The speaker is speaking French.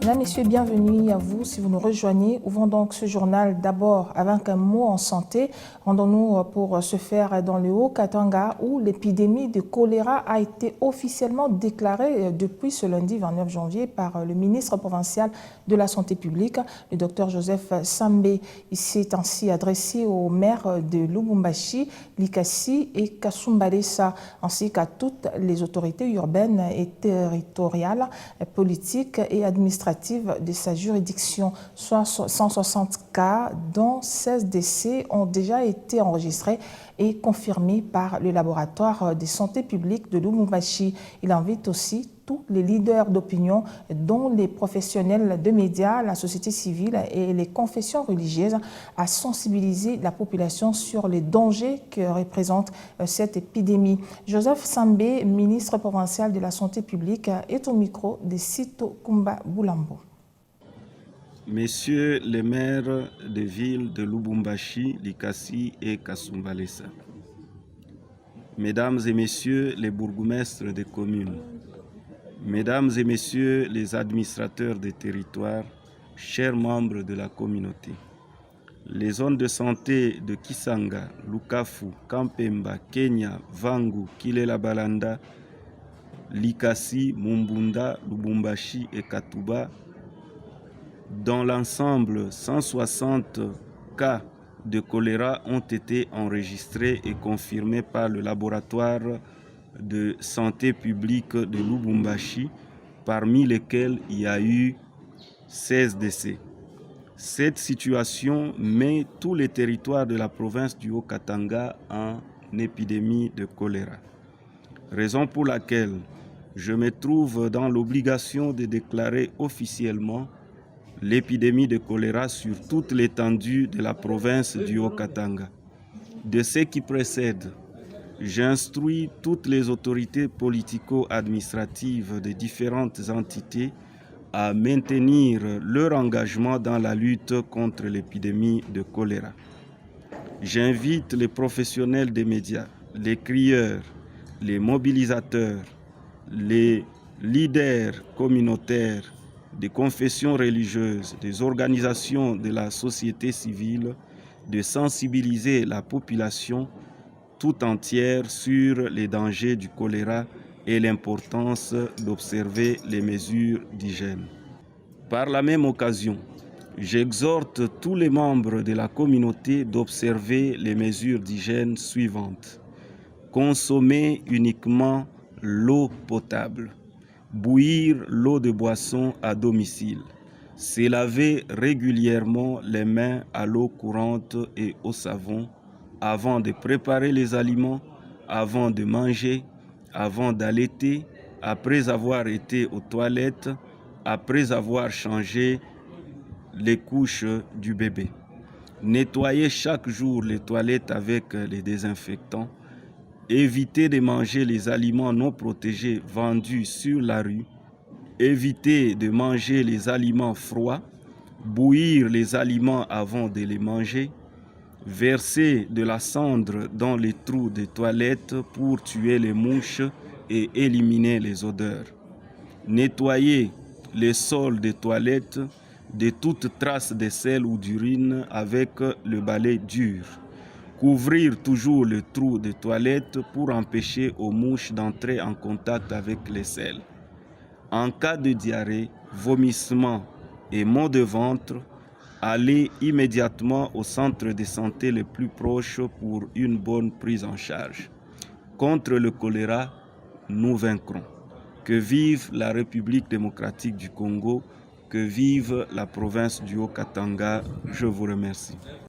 Mesdames, Messieurs, bienvenue à vous si vous nous rejoignez. Ouvrons donc ce journal d'abord avec un mot en santé. Rendons-nous pour ce faire dans le Haut-Katanga où l'épidémie de choléra a été officiellement déclarée depuis ce lundi 29 janvier par le ministre provincial de la Santé publique, le docteur Joseph Sambé. Il s'est ainsi adressé aux maires de Lubumbashi, Likasi et Kasumbalesa, ainsi qu'à toutes les autorités urbaines et territoriales, politiques et administratives de sa juridiction. Soit 160 cas, dont 16 décès ont déjà été enregistrés et confirmés par le laboratoire de santé publique de Lubumbashi. Il invite aussi tous les leaders d'opinion, dont les professionnels de médias, la société civile et les confessions religieuses, à sensibiliser la population sur les dangers que représente cette épidémie. Joseph Sambé, ministre provincial de la Santé publique, est au micro de Sito Kumba Boulambo. Messieurs les maires des villes de Lubumbashi, Likasi et Kasumbalesa, Mesdames et Messieurs les bourgmestres des communes, Mesdames et Messieurs les administrateurs des territoires, chers membres de la communauté, les zones de santé de Kisanga, Lukafu, Kampemba, Kenya, Vangu, Kilela Balanda, Likasi, Mumbunda, Lubumbashi et Katuba, dans l'ensemble, 160 cas de choléra ont été enregistrés et confirmés par le laboratoire de santé publique de Lubumbashi, parmi lesquels il y a eu 16 décès. Cette situation met tous les territoires de la province du Haut-Katanga en épidémie de choléra. Raison pour laquelle je me trouve dans l'obligation de déclarer officiellement l'épidémie de choléra sur toute l'étendue de la province du Haut-Katanga. De ce qui précède, j'instruis toutes les autorités politico-administratives des différentes entités à maintenir leur engagement dans la lutte contre l'épidémie de choléra. J'invite les professionnels des médias, les crieurs, les mobilisateurs, les leaders communautaires, des confessions religieuses, des organisations de la société civile, de sensibiliser la population tout entière sur les dangers du choléra et l'importance d'observer les mesures d'hygiène. Par la même occasion, j'exhorte tous les membres de la communauté d'observer les mesures d'hygiène suivantes. Consommer uniquement l'eau potable. Bouillir l'eau de boisson à domicile, se laver régulièrement les mains à l'eau courante et au savon avant de préparer les aliments, avant de manger, avant d'allaiter, après avoir été aux toilettes, après avoir changé les couches du bébé. Nettoyer chaque jour les toilettes avec les désinfectants. Éviter de manger les aliments non protégés vendus sur la rue. Éviter de manger les aliments froids. Bouillir les aliments avant de les manger. Verser de la cendre dans les trous des toilettes pour tuer les mouches et éliminer les odeurs. Nettoyer les sols des toilettes de toute trace de sel ou d'urine avec le balai dur. Couvrir toujours le trou des toilettes pour empêcher aux mouches d'entrer en contact avec les selles. En cas de diarrhée, vomissement et maux de ventre, allez immédiatement au centre de santé le plus proche pour une bonne prise en charge. Contre le choléra, nous vaincrons. Que vive la République démocratique du Congo, que vive la province du Haut-Katanga. Je vous remercie.